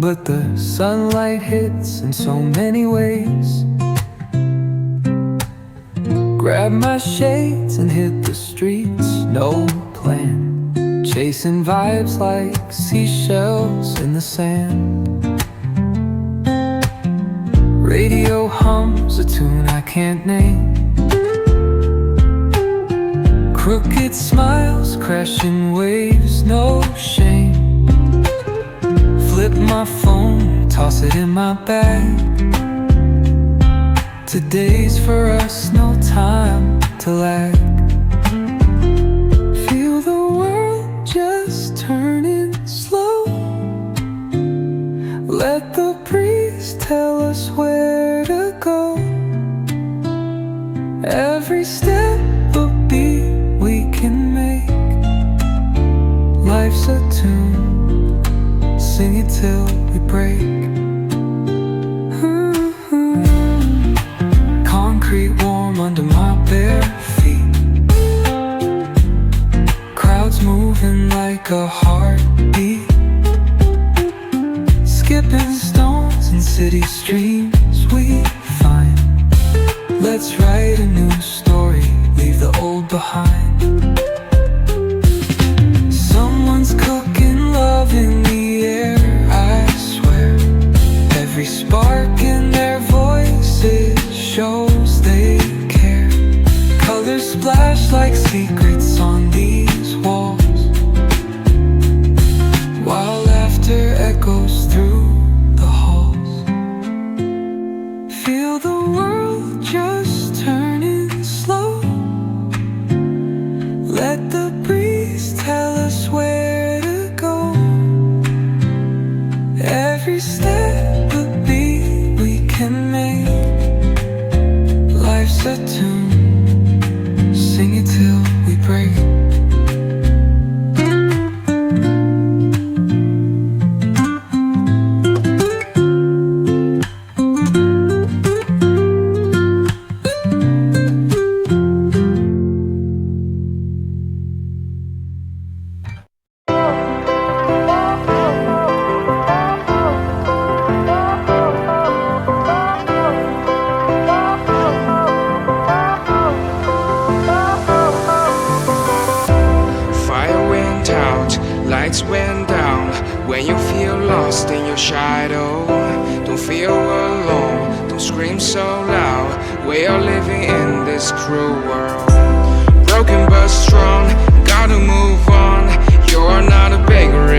but the sunlight hits in so many ways. Grab my shades and hit the streets, no plan, chasing vibes like seashells in the sand. Radio hums a tune I can't name. Crooked smiles, crashing waves, no shame. Flip my phone, toss it in my bag. Today's for us, no time to lag. Feel the world just turning slow. Let the breeze tell us where to go. Every step a beat we can make. Life's a tune, sing it till we break. Concrete warm under my bare feet. Crowds moving like a heartbeat. Skipping stones in city streams we find. Let's write a new story, leave the old behind. Someone's cooking love in the air, I swear. Every spark in their voices shows they care. Colors splash like secrets on these walls, while laughter echoes through the halls. Feel the world just turning slow. Let the breeze tell us where to go. Every step a beat we can make. Life's a tune, sing it till we break. Lights went down when you feel lost in your shadow. Don't feel alone, don't scream so loud. We are living in this cruel world. Broken but strong, gotta move on. You're not a beggar